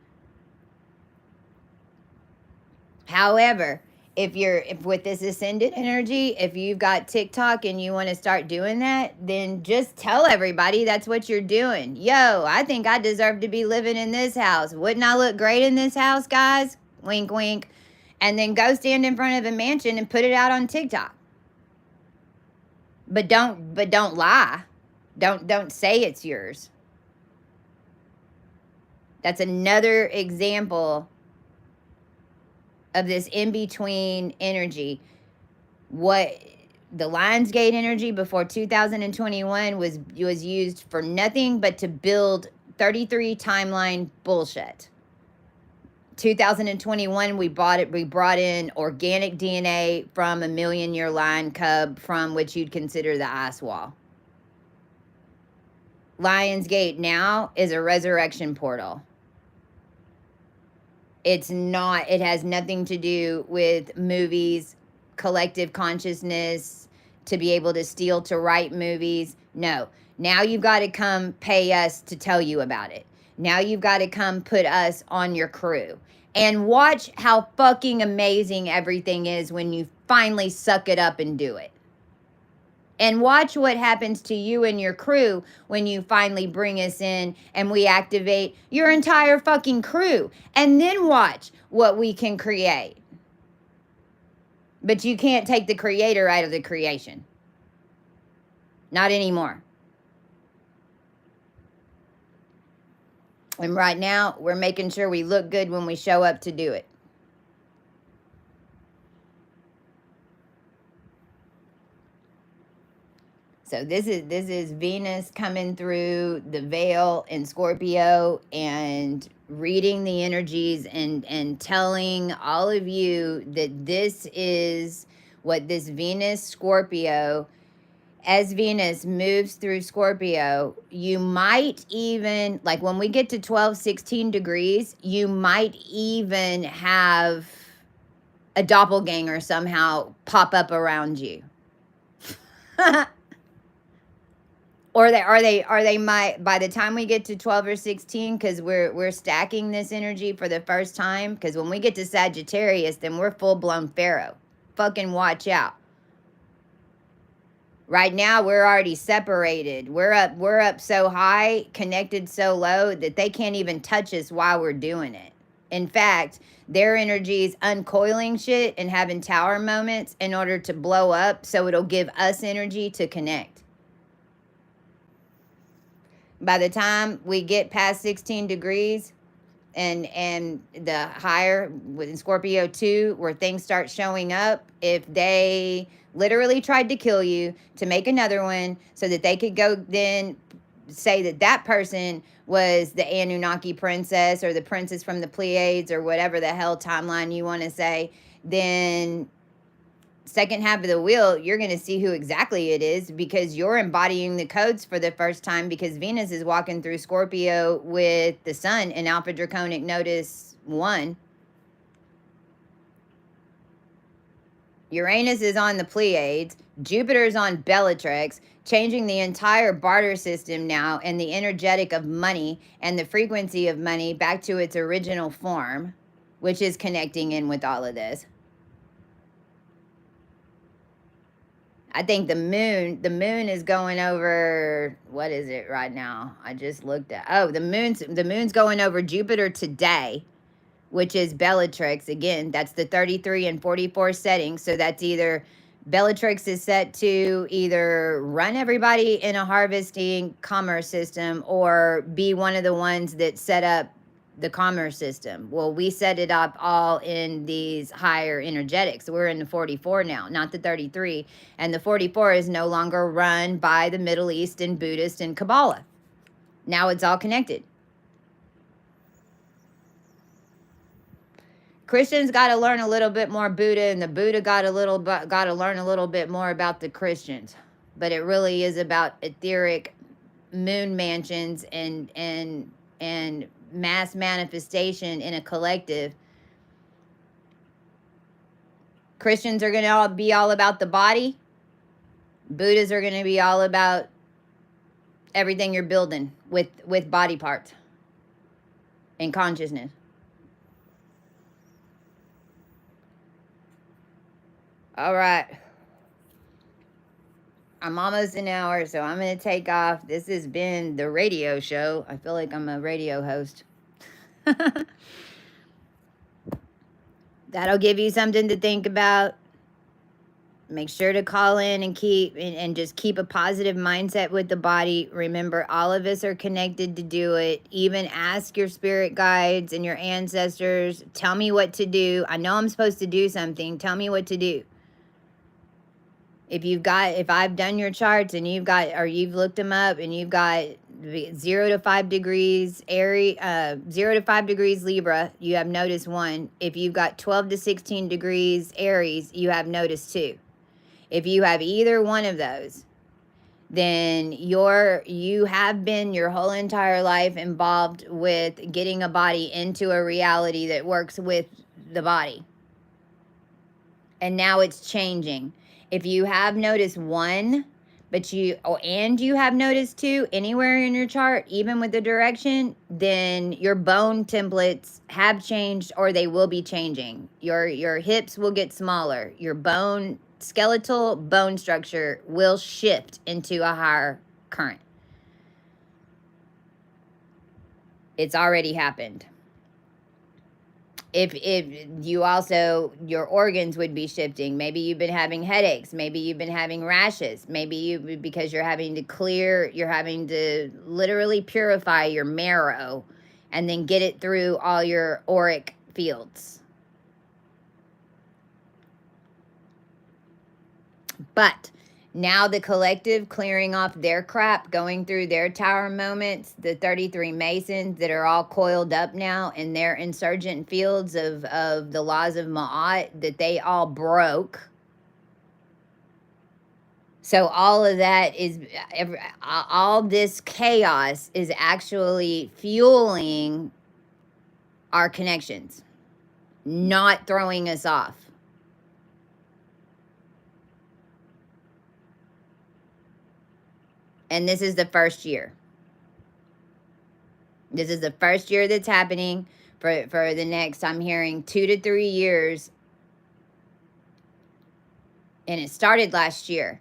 However, if with this ascendant energy, if you've got TikTok and you want to start doing that, then just tell everybody that's what you're doing. Yo, I think I deserve to be living in this house. Wouldn't I look great in this house, guys? Wink, wink. And then go stand in front of a mansion and put it out on TikTok. But don't lie. Don't say it's yours. That's another example of this in-between energy. What the Lionsgate energy before 2021 was used for nothing but to build 33 timeline bullshit. 2021, we brought in organic DNA from a million-year lion cub from which you'd consider the ice wall. Lionsgate now is a resurrection portal. It has nothing to do with movies, collective consciousness, to be able to steal to write movies. No. Now you've got to come pay us to tell you about it. Now you've got to come put us on your crew. And watch how fucking amazing everything is when you finally suck it up and do it. And watch what happens to you and your crew when you finally bring us in and we activate your entire fucking crew. And then watch what we can create. But you can't take the creator out of the creation. Not anymore. And right now, we're making sure we look good when we show up to do it. So this is Venus coming through the veil in Scorpio and reading the energies and telling all of you that this is what this Venus Scorpio as Venus moves through Scorpio, you might even, like when we get to 12, 16 degrees, you might even have a doppelganger somehow pop up around you. Or they might, by the time we get to 12 or 16, because we're stacking this energy for the first time, because when we get to Sagittarius, then we're full-blown Pharaoh. Fucking watch out. Right now we're already separated. We're up so high, connected so low that they can't even touch us while we're doing it. In fact, their energy is uncoiling shit and having tower moments in order to blow up, so it'll give us energy to connect. By the time we get past 16 degrees and the higher within Scorpio 2, where things start showing up, if they literally tried to kill you to make another one so that they could go then say that that person was the Anunnaki princess or the princess from the Pleiades or whatever the hell timeline you want to say, then second half of the wheel, you're going to see who exactly it is, because you're embodying the codes for the first time, because Venus is walking through Scorpio with the sun in Alpha Draconic Nodus 1. Uranus is on the Pleiades. Jupiter's on Bellatrix, changing the entire barter system now and the energetic of money and the frequency of money back to its original form, which is connecting in with all of this. I think the moon is going over, what is it right now? I just looked at, oh, the moon's going over Jupiter today, which is Bellatrix. Again, that's the 33 and 44 setting. So that's either Bellatrix is set to either run everybody in a harvesting commerce system or be one of the ones that set up the commerce system. Well, we set it up all in these higher energetics. We're in the 44 now, not the 33. And the 44 is no longer run by the Middle East and Buddhist and Kabbalah. Now it's all connected. Christians got to learn a little bit more Buddha, and the Buddha got to learn a little bit more about the Christians. But it really is about etheric moon mansions and mass manifestation in a collective. Christians are going to be all about the body. Buddhists are going to be all about everything you're building with body parts and consciousness. All right. I'm almost an hour, so I'm going to take off. This has been the radio show. I feel like I'm a radio host. That'll give you something to think about. Make sure to call in and just keep a positive mindset with the body. Remember, all of us are connected to do it. Even ask your spirit guides and your ancestors. Tell me what to do. I know I'm supposed to do something. Tell me what to do. If I've done your charts and you've looked them up and you've got 0 to 5 degrees 0 to 5 degrees Libra, you have Nodus 1. If you've got 12 to 16 degrees Aries, you have Nodus 2. If you have either one of those, then you have been your whole entire life involved with getting a body into a reality that works with the body. And now it's changing. If you have Nodus 1, and you have Nodus 2 anywhere in your chart, even with the direction, then your bone templates have changed or they will be changing. Your hips will get smaller. Your skeletal bone structure will shift into a higher current. It's already happened. If you also, your organs would be shifting. Maybe you've been having headaches. Maybe you've been having rashes. Maybe because you're having to literally purify your marrow and then get it through all your auric fields. But now the collective clearing off their crap, going through their tower moments, the 33 Masons that are all coiled up now in their insurgent fields of the laws of Ma'at that they all broke. So all of that is all this chaos is actually fueling our connections, not throwing us off. And this is the first year. This is the first year that's happening for the next, I'm hearing, 2 to 3 years. And it started last year.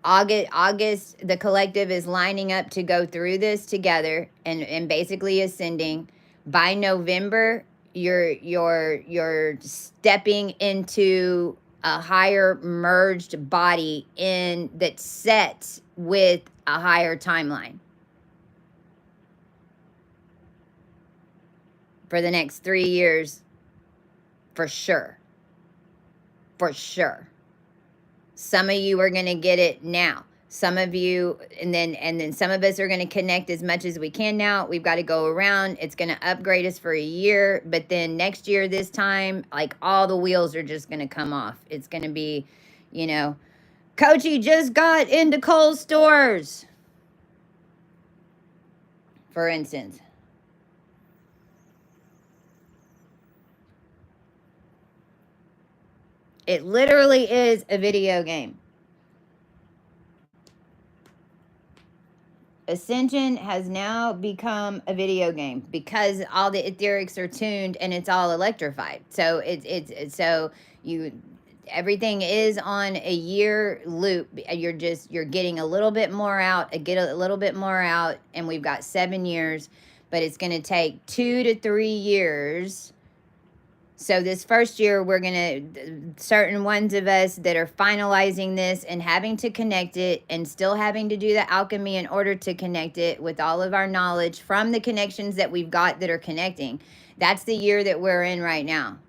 August, the collective is lining up to go through this together and basically ascending. By November, you're stepping into a higher merged body in that sets with a higher timeline for the next 3 years, for sure. For sure. Some of you are going to get it now. Some of you, and then some of us are going to connect as much as we can now. We've got to go around. It's going to upgrade us for a year. But then next year, this time, like all the wheels are just going to come off. It's going to be, you know, Coachy just got into Kohl's stores, for instance. It literally is a video game. Ascension has now become a video game because all the etherics are tuned and it's all electrified. So it's so you everything is on a year loop. You're getting a little bit more out, get a little bit more out, and we've got 7 years, but it's going to take 2 to 3 years. So this first year, we're going to, certain ones of us that are finalizing this and having to connect it and still having to do the alchemy in order to connect it with all of our knowledge from the connections that we've got that are connecting. That's the year that we're in right now.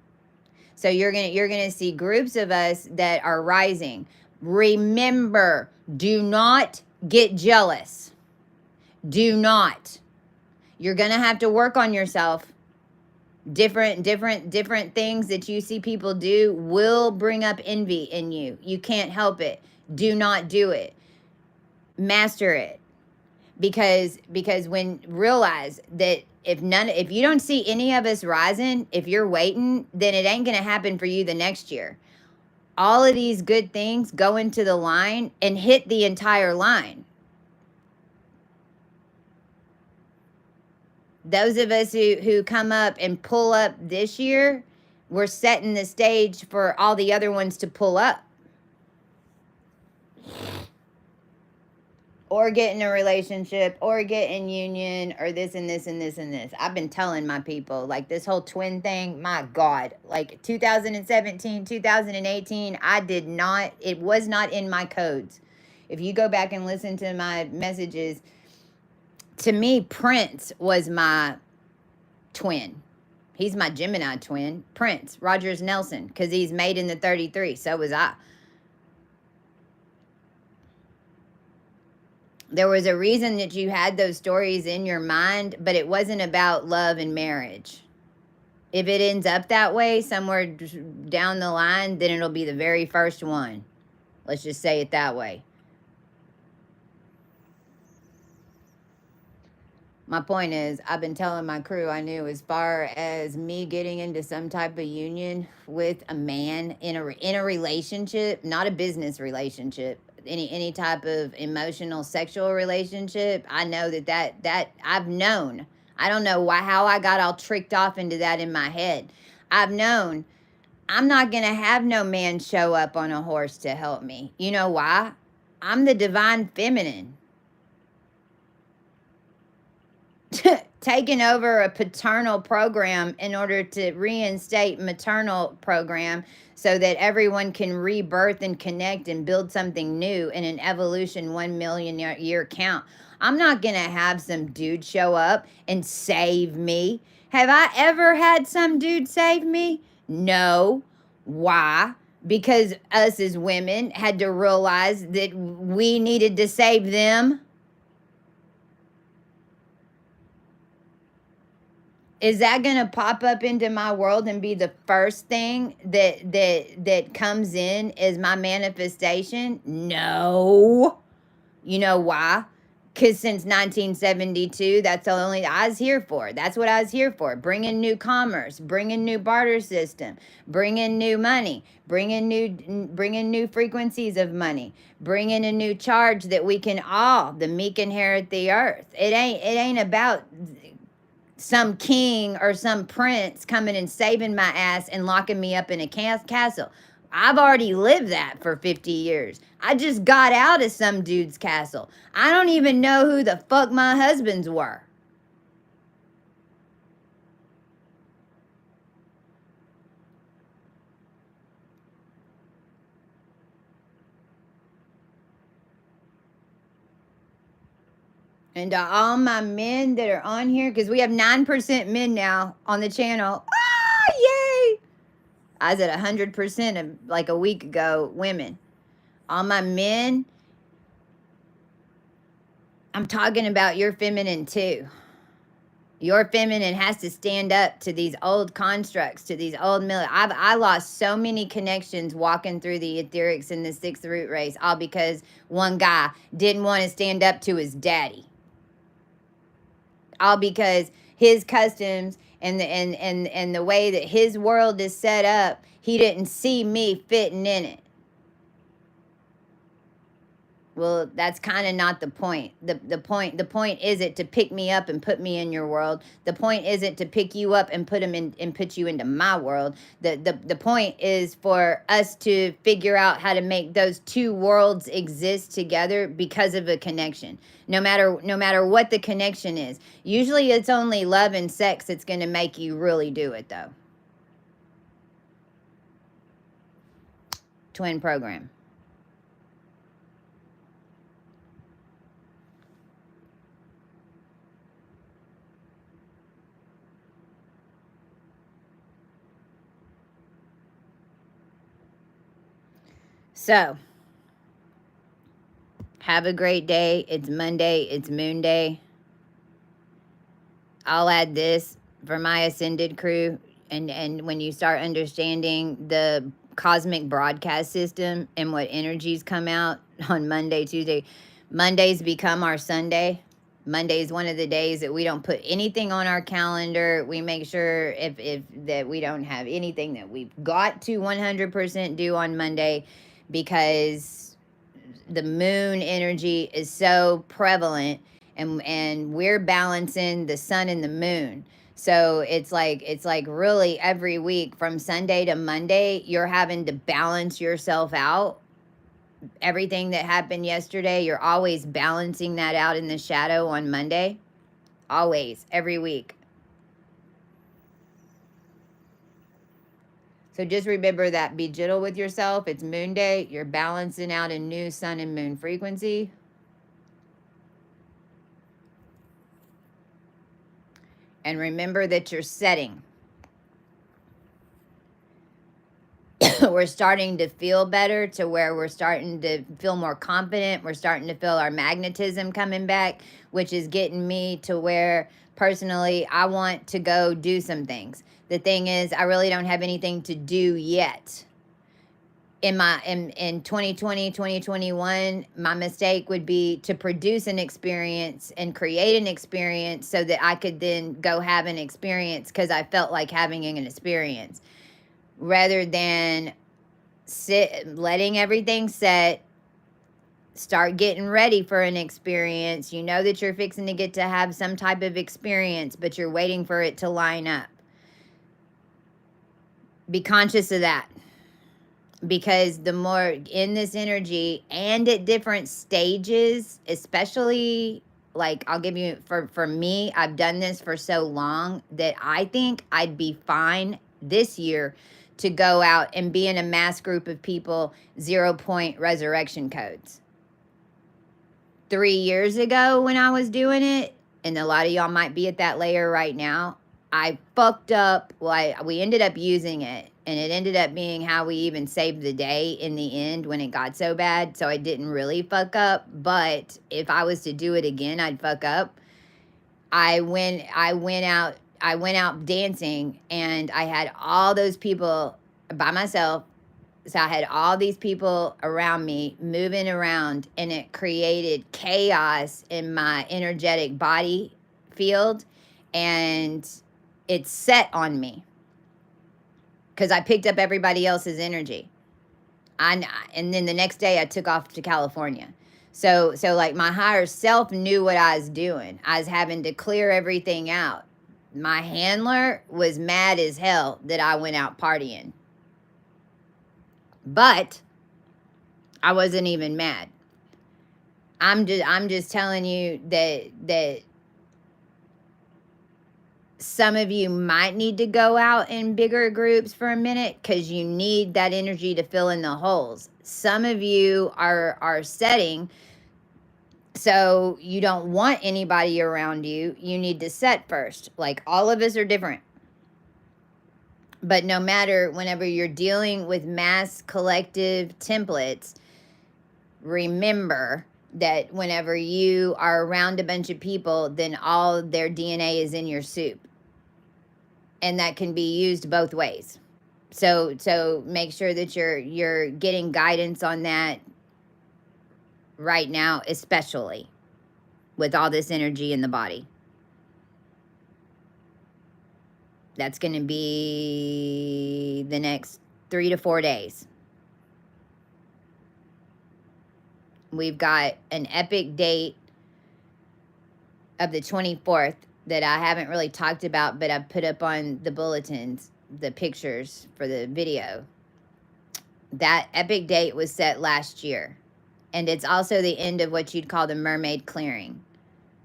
So you're going to see groups of us that are rising. Remember, do not get jealous. Do not. You're going to have to work on yourself. Different things that you see people do will bring up envy in you. You can't help it. Do not do it. Master it. Because when realize that if you don't see any of us rising, if you're waiting, then it ain't going to happen for you the next year. All of these good things go into the line and hit the entire line. Those of us who come up and pull up this year, we're setting the stage for all the other ones to pull up. Or get in a relationship, or get in union, or this and this and this and this. I've been telling my people, like this whole twin thing, my God. Like 2017, 2018, it was not in my codes. If you go back and listen to my messages, to me, Prince was my twin. He's my Gemini twin. Prince, Rogers Nelson, because he's made in the 33. So was I. There was a reason that you had those stories in your mind, but it wasn't about love and marriage. If it ends up that way somewhere down the line, then it'll be the very first one. Let's just say it that way. My point is, I've been telling my crew I knew as far as me getting into some type of union with a man in a relationship, not a business relationship, any type of emotional sexual relationship, I know that I've known. I don't know how I got all tricked off into that in my head. I've known I'm not going to have no man show up on a horse to help me. You know why? I'm the divine feminine. Taking over a paternal program in order to reinstate maternal program so that everyone can rebirth and connect and build something new in an evolution 1 million year count. I'm not going to have some dude show up and save me. Have I ever had some dude save me? No. Why? Because us as women had to realize that we needed to save them. Is that going to pop up into my world and be the first thing that comes in as my manifestation? No. You know why? Because since 1972, that's the only I was here for. That's what I was here for. Bringing new commerce, bringing new barter system, bringing new money, bringing new frequencies of money, bringing a new charge that we can all, the meek inherit the earth. It ain't about some king or some prince coming and saving my ass and locking me up in a castle. I've already lived that for 50 years. I just got out of some dude's castle. I don't even know who the fuck my husbands were. And to all my men that are on here, because we have 9% men now on the channel. Ah, yay! I was at 100% like a week ago, women. All my men, I'm talking about your feminine too. Your feminine has to stand up to these old constructs, to these old I lost so many connections walking through the etherics in the 6th root race, all because one guy didn't want to stand up to his daddy. All because his customs and the way that his world is set up, he didn't see me fitting in it. Well, that's kind of not the point. The point isn't to pick me up and put me in your world. The point isn't to pick you up and put you into my world. The point is for us to figure out how to make those two worlds exist together because of a connection. No matter what the connection is. Usually it's only love and sex that's going to make you really do it though. Twin program. So, have a great day. It's Monday. It's Moon Day. I'll add this for my Ascended crew. And when you start understanding the cosmic broadcast system and what energies come out on Monday, Tuesday, Mondays become our Sunday. Monday is one of the days that we don't put anything on our calendar. We make sure if that we don't have anything that we've got to 100% do on Monday, because the moon energy is so prevalent, and we're balancing the sun and the moon. So it's like really every week from Sunday to Monday, you're having to balance yourself out. Everything that happened yesterday, you're always balancing that out in the shadow on Monday. Always, every week. So just remember that. Be gentle with yourself. It's Moon Day. You're balancing out a new sun and moon frequency. And remember that you're setting. We're starting to feel better, to where we're starting to feel more confident. We're starting to feel our magnetism coming back, which is getting me to where personally I want to go do some things. The thing is, I really don't have anything to do yet. In 2020, 2021, my mistake would be to produce an experience and create an experience so that I could then go have an experience because I felt like having an experience, rather than letting everything set, start getting ready for an experience. You know that you're fixing to get to have some type of experience, but you're waiting for it to line up. Be conscious of that. Because the more in this energy and at different stages, especially, like, I'll give you, for me, I've done this for so long that I think I'd be fine this year to go out and be in a mass group of people, 0-point resurrection codes. 3 years ago when I was doing it, and a lot of y'all might be at that layer right now, I fucked up. Well, we ended up using it, and it ended up being how we even saved the day in the end when it got so bad. So I didn't really fuck up, but if I was to do it again, I'd fuck up. I went out I went out dancing, and I had all those people by myself. So I had all these people around me moving around, and it created chaos in my energetic body field, and it set on me because I picked up everybody else's energy. And then the next day I took off to California. So like my higher self knew what I was doing. I was having to clear everything out. My handler was mad as hell that I went out partying. But I wasn't even mad. I'm just telling you that some of you might need to go out in bigger groups for a minute because you need that energy to fill in the holes. Some of you are setting, so you don't want anybody around you. You need to set first. Like, all of us are different. But no matter, whenever you're dealing with mass collective templates, remember that whenever you are around a bunch of people, then all their DNA is in your soup. And that can be used both ways. So make sure that you're getting guidance on that right now, especially with all this energy in the body. That's going to be the next 3 to 4 days. We've got an epic date of the 24th that I haven't really talked about, but I've put up on the bulletins, the pictures for the video. That epic date was set last year. And it's also the end of what you'd call the mermaid clearing.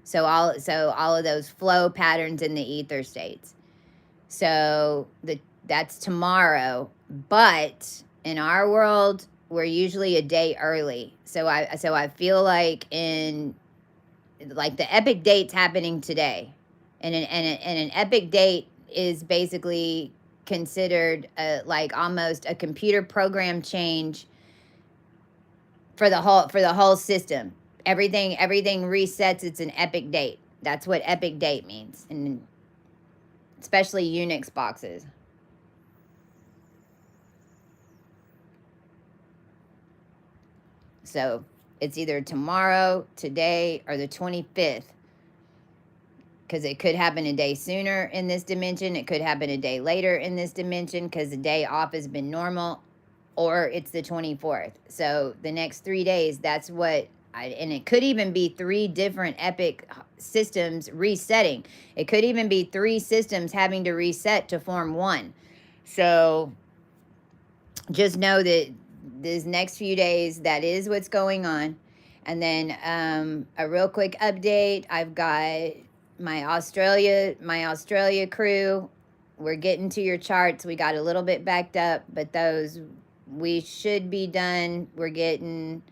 So all of those flow patterns in the ether states. So that's tomorrow, but in our world, we're usually a day early. So I feel like the epic date's happening today, and an epic date is basically considered like almost a computer program change for the whole system. Everything resets. It's an epic date. That's what epic date means, and especially Unix boxes. So it's either tomorrow, today, or the 25th. Because it could happen a day sooner in this dimension. It could happen a day later in this dimension because the day off has been normal. Or it's the 24th. So the next 3 days, that's what... and it could even be 3 different epic systems resetting. It could even be 3 systems having to reset to form one. So just know that these next few days, that is what's going on. And then a real quick update. I've got my Australia crew. We're getting to your charts. We got a little bit backed up, but those we should be done. We're getting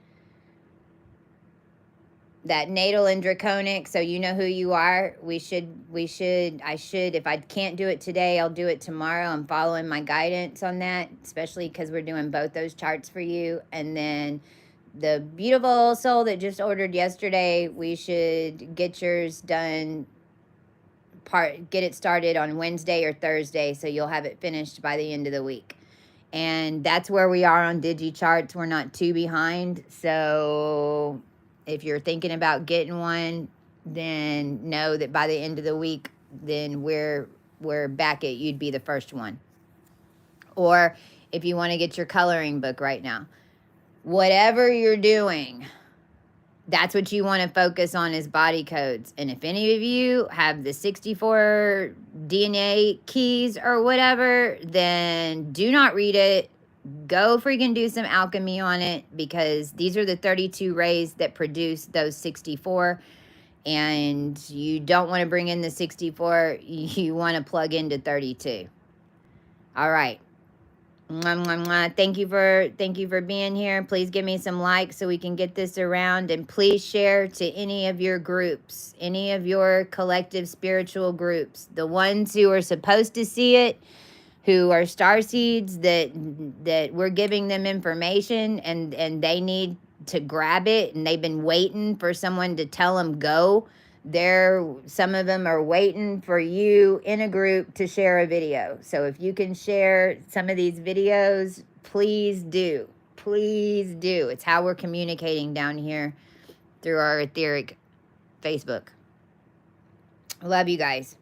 that natal and draconic, so you know who you are. I should, if I can't do it today, I'll do it tomorrow. I'm following my guidance on that, especially because we're doing both those charts for you. And then the beautiful soul that just ordered yesterday, we should get yours done, get it started on Wednesday or Thursday, so you'll have it finished by the end of the week. And that's where we are on DigiCharts. We're not too behind, so if you're thinking about getting one, then know that by the end of the week, then we're back at you'd be the first one. Or if you want to get your coloring book right now, whatever you're doing, that's what you want to focus on is body codes. And if any of you have the 64 DNA keys or whatever, then do not read it. Go freaking do some alchemy on it, because these are the 32 rays that produce those 64. And you don't want to bring in the 64. You want to plug into 32. All right. Mwah, mwah, mwah. Thank you for being here. Please give me some likes so we can get this around, and please share to any of your groups, any of your collective spiritual groups, the ones who are supposed to see it, who are starseeds, that we're giving them information and they need to grab it, and they've been waiting for someone to tell them go. Some of them are waiting for you in a group to share a video. So if you can share some of these videos, please do. Please do. It's how we're communicating down here through our etheric Facebook. Love you guys.